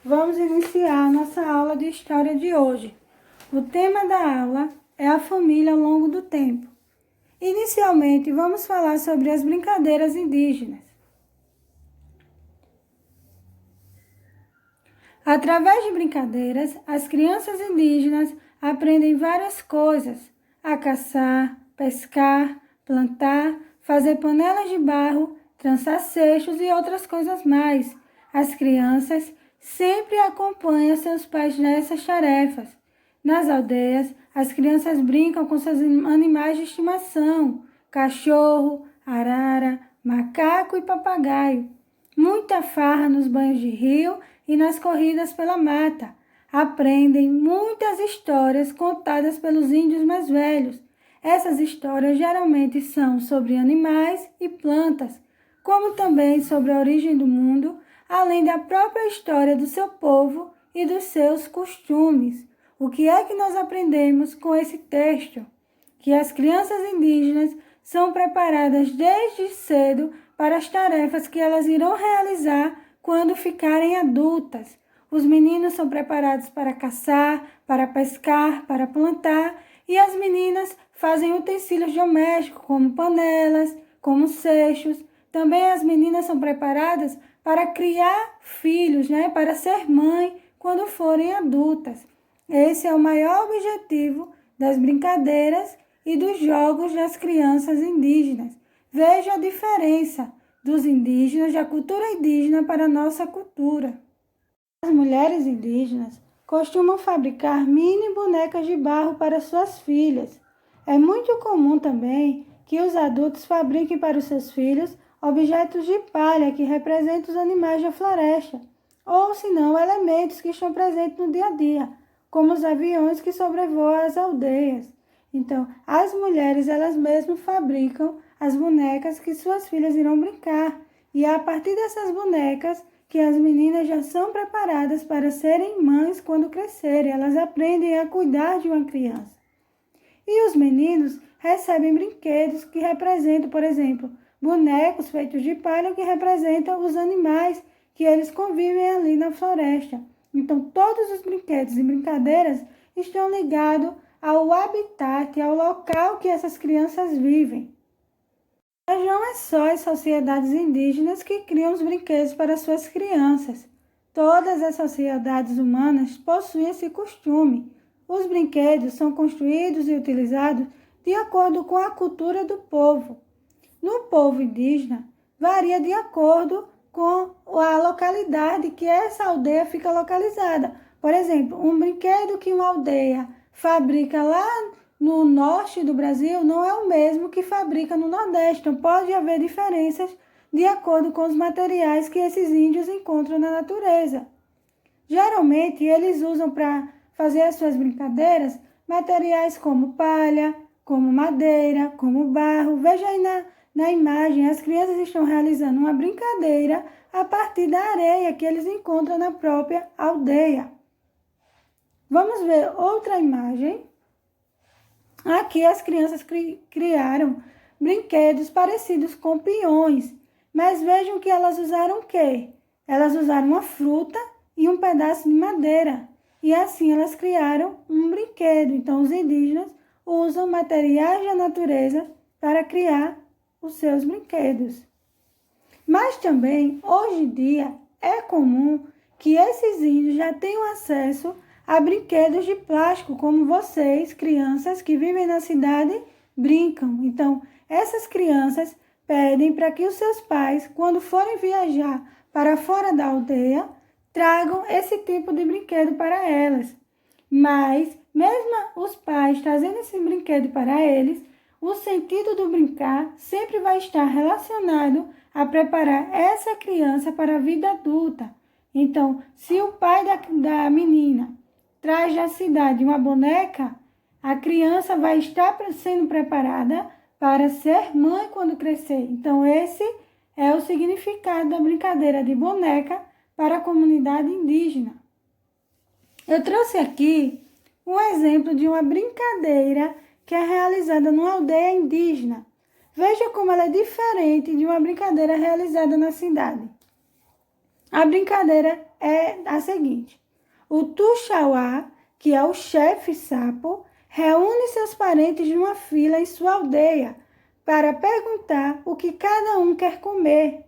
Vamos iniciar a nossa aula de história de hoje. O tema da aula é a família ao longo do tempo. Inicialmente, vamos falar sobre as brincadeiras indígenas. Através de brincadeiras, as crianças indígenas aprendem várias coisas: a caçar, pescar, plantar, fazer panelas de barro, trançar seixos e outras coisas mais. As crianças sempre acompanham seus pais nessas tarefas. Nas aldeias, as crianças brincam com seus animais de estimação: cachorro, arara, macaco e papagaio. Muita farra nos banhos de rio e nas corridas pela mata. Aprendem muitas histórias contadas pelos índios mais velhos. Essas histórias geralmente são sobre animais e plantas, como também sobre a origem do mundo, além da própria história do seu povo e dos seus costumes. O que é que nós aprendemos com esse texto? Que as crianças indígenas são preparadas desde cedo para as tarefas que elas irão realizar quando ficarem adultas. Os meninos são preparados para caçar, para pescar, para plantar, e as meninas fazem utensílios domésticos, como panelas, como seixos. Também as meninas são preparadas para criar filhos, para ser mãe quando forem adultas. Esse é o maior objetivo das brincadeiras e dos jogos das crianças indígenas. Veja a diferença dos indígenas, da cultura indígena para a nossa cultura. As mulheres indígenas costumam fabricar mini bonecas de barro para suas filhas. É muito comum também que os adultos fabriquem para os seus filhos objetos de palha que representam os animais da floresta, ou, se não, elementos que estão presentes no dia a dia, como os aviões que sobrevoam as aldeias. Então, as mulheres, elas mesmas fabricam as bonecas que suas filhas irão brincar. E é a partir dessas bonecas que as meninas já são preparadas para serem mães quando crescerem. Elas aprendem a cuidar de uma criança. E os meninos recebem brinquedos que representam, por exemplo, bonecos feitos de palha que representam os animais que eles convivem ali na floresta. Então, todos os brinquedos e brincadeiras estão ligados ao habitat, ao local que essas crianças vivem. Mas não é só as sociedades indígenas que criam os brinquedos para suas crianças. Todas as sociedades humanas possuem esse costume. Os brinquedos são construídos e utilizados de acordo com a cultura do povo. No povo indígena, varia de acordo com a localidade que essa aldeia fica localizada. Por exemplo, um brinquedo que uma aldeia fabrica lá no norte do Brasil não é o mesmo que fabrica no Nordeste. Então, pode haver diferenças de acordo com os materiais que esses índios encontram na natureza. Geralmente, eles usam para fazer as suas brincadeiras materiais como palha, como madeira, como barro. Veja aí na imagem, as crianças estão realizando uma brincadeira a partir da areia que eles encontram na própria aldeia. Vamos ver outra imagem. Aqui as crianças criaram brinquedos parecidos com peões, mas vejam que elas usaram o quê? Elas usaram uma fruta e um pedaço de madeira, e assim elas criaram um brinquedo. Então, os indígenas usam materiais da natureza para criar os seus brinquedos. Mas também, hoje em dia, é comum que esses índios já tenham acesso a brinquedos de plástico, como vocês, crianças que vivem na cidade, brincam. Então, essas crianças pedem para que os seus pais, quando forem viajar para fora da aldeia, tragam esse tipo de brinquedo para elas. Mas, mesmo os pais trazendo esse brinquedo para eles, o sentido do brincar sempre vai estar relacionado a preparar essa criança para a vida adulta. Então, se o pai da menina traz da cidade uma boneca, a criança vai estar sendo preparada para ser mãe quando crescer. Então, esse é o significado da brincadeira de boneca para a comunidade indígena. Eu trouxe aqui um exemplo de uma brincadeira que é realizada numa aldeia indígena. Veja como ela é diferente de uma brincadeira realizada na cidade. A brincadeira é a seguinte: o Tuxauá, que é o chefe sapo, reúne seus parentes numa fila em sua aldeia para perguntar o que cada um quer comer.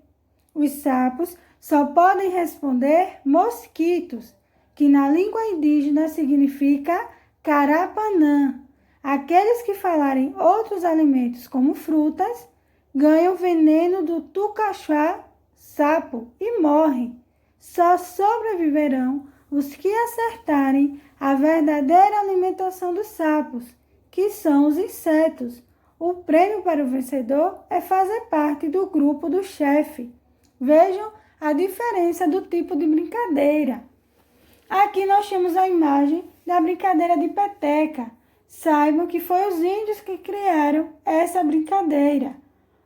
Os sapos só podem responder mosquitos, que na língua indígena significa carapanã. Aqueles que falarem outros alimentos como frutas ganham veneno do tucaxá sapo e morrem. Só sobreviverão os que acertarem a verdadeira alimentação dos sapos, que são os insetos. O prêmio para o vencedor é fazer parte do grupo do chefe. Vejam a diferença do tipo de brincadeira. Aqui nós temos a imagem da brincadeira de peteca. Saibam que foi os índios que criaram essa brincadeira.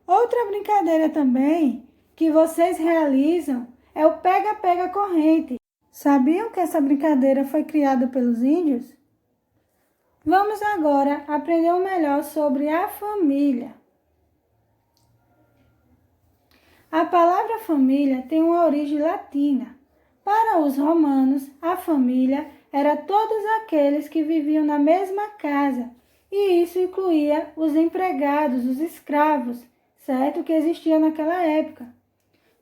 Outra brincadeira também que vocês realizam é o pega-pega corrente. Sabiam que essa brincadeira foi criada pelos índios? Vamos agora aprender melhor sobre a família. A palavra família tem uma origem latina. Para os romanos, a família era todos aqueles que viviam na mesma casa, e isso incluía os empregados, os escravos, certo? Que existia naquela época.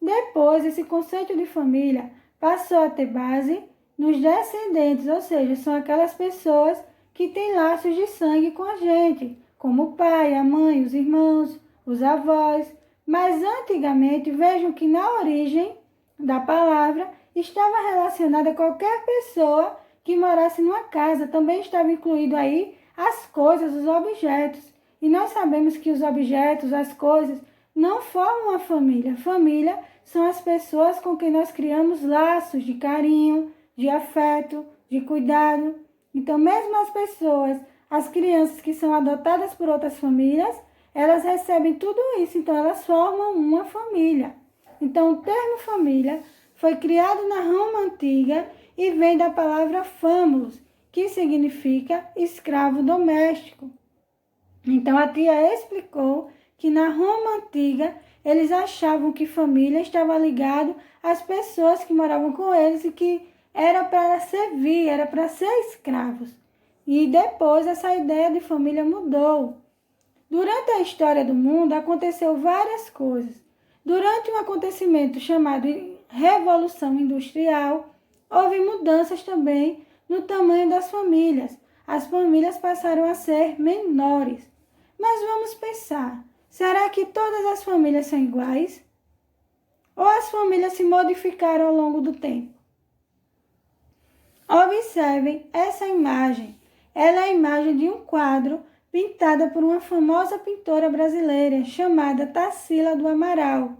Depois, esse conceito de família passou a ter base nos descendentes, ou seja, são aquelas pessoas que têm laços de sangue com a gente, como o pai, a mãe, os irmãos, os avós. Mas antigamente, vejam que na origem da palavra estava relacionada a qualquer pessoa que morasse numa casa. Também estava incluído aí as coisas, os objetos. E nós sabemos que os objetos, as coisas, não formam a família. Família são as pessoas com quem nós criamos laços de carinho, de afeto, de cuidado. Então, mesmo as pessoas, as crianças que são adotadas por outras famílias, elas recebem tudo isso, então elas formam uma família. Então, o termo família foi criado na Roma Antiga e vem da palavra famulus, que significa escravo doméstico. Então, a tia explicou que na Roma Antiga eles achavam que família estava ligado às pessoas que moravam com eles e que era para servir, era para ser escravos. E depois essa ideia de família mudou. Durante a história do mundo aconteceu várias coisas. Durante um acontecimento chamado Revolução Industrial, houve mudanças também no tamanho das famílias. As famílias passaram a ser menores. Mas vamos pensar, será que todas as famílias são iguais? Ou as famílias se modificaram ao longo do tempo? Observem essa imagem. Ela é a imagem de um quadro pintada por uma famosa pintora brasileira chamada Tarsila do Amaral.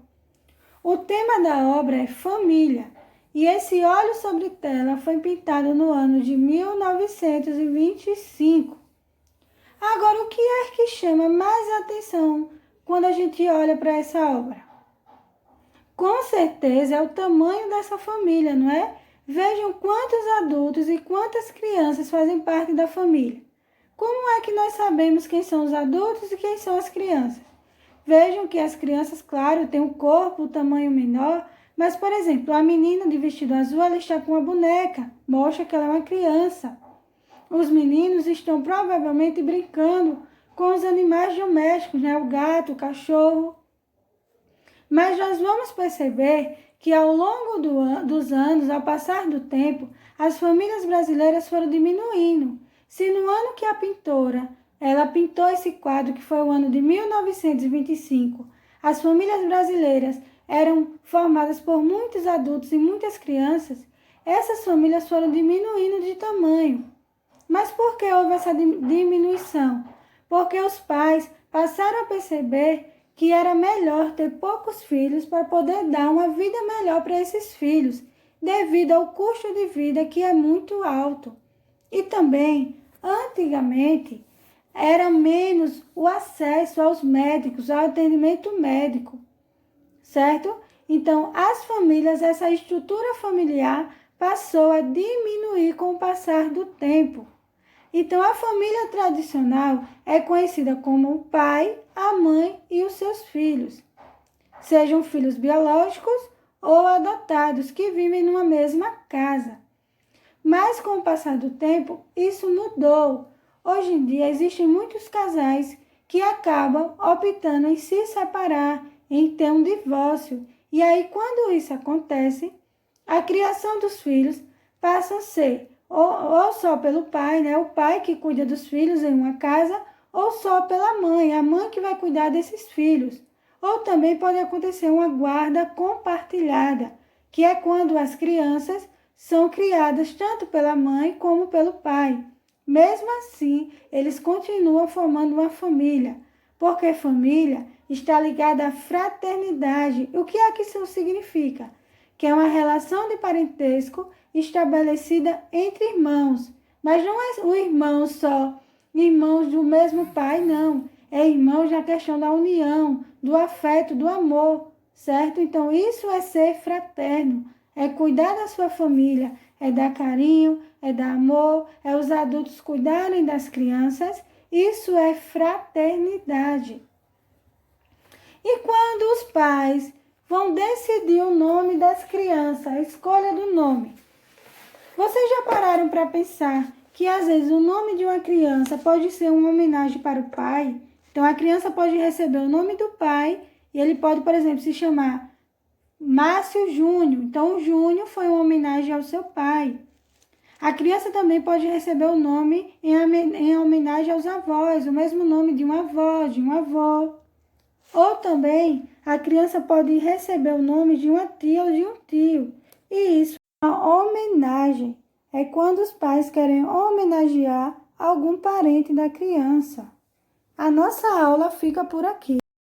O tema da obra é família, e esse óleo sobre tela foi pintado no ano de 1925. Agora, o que é que chama mais atenção quando a gente olha para essa obra? Com certeza é o tamanho dessa família, não é? Vejam quantos adultos e quantas crianças fazem parte da família. Como é que nós sabemos quem são os adultos e quem são as crianças? Vejam que as crianças, claro, têm um corpo, um tamanho menor, mas, por exemplo, a menina de vestido azul, ela está com uma boneca, mostra que ela é uma criança. Os meninos estão provavelmente brincando com os animais domésticos, né? O gato, o cachorro. Mas nós vamos perceber que ao longo dos anos, ao passar do tempo, as famílias brasileiras foram diminuindo. Se no ano que a pintora ela pintou esse quadro, que foi o ano de 1925, as famílias brasileiras eram formadas por muitos adultos e muitas crianças, essas famílias foram diminuindo de tamanho. Mas por que houve essa diminuição? Porque os pais passaram a perceber que era melhor ter poucos filhos para poder dar uma vida melhor para esses filhos, devido ao custo de vida que é muito alto. E também, antigamente, era menos o acesso aos médicos, ao atendimento médico, certo? Então, as famílias, essa estrutura familiar passou a diminuir com o passar do tempo. Então, a família tradicional é conhecida como o pai, a mãe e os seus filhos, sejam filhos biológicos ou adotados que vivem numa mesma casa. Mas com o passar do tempo, isso mudou. Hoje em dia existem muitos casais que acabam optando em se separar, em ter um divórcio. E aí, quando isso acontece, a criação dos filhos passa a ser ou só pelo pai, né? O pai que cuida dos filhos em uma casa, ou só pela mãe, a mãe que vai cuidar desses filhos. Ou também pode acontecer uma guarda compartilhada, que é quando as crianças são criadas tanto pela mãe como pelo pai. Mesmo assim, eles continuam formando uma família, porque família está ligada à fraternidade. O que é que isso significa? Que é uma relação de parentesco estabelecida entre irmãos. Mas não é o irmão só, irmãos do mesmo pai, não. É irmãos na questão da união, do afeto, do amor, certo? Então, isso é ser fraterno, é cuidar da sua família, é dar carinho, é dar amor, é os adultos cuidarem das crianças. Isso é fraternidade. E quando os pais vão decidir o nome das crianças, a escolha do nome, vocês já pararam para pensar que às vezes o nome de uma criança pode ser uma homenagem para o pai? Então a criança pode receber o nome do pai e ele pode, por exemplo, se chamar Márcio Júnior. Então o Júnior foi uma homenagem ao seu pai. A criança também pode receber o nome em homenagem aos avós, o mesmo nome de uma avó, de um avô. Ou também a criança pode receber o nome de uma tia ou de um tio. E isso é uma homenagem. É quando os pais querem homenagear algum parente da criança. A nossa aula fica por aqui.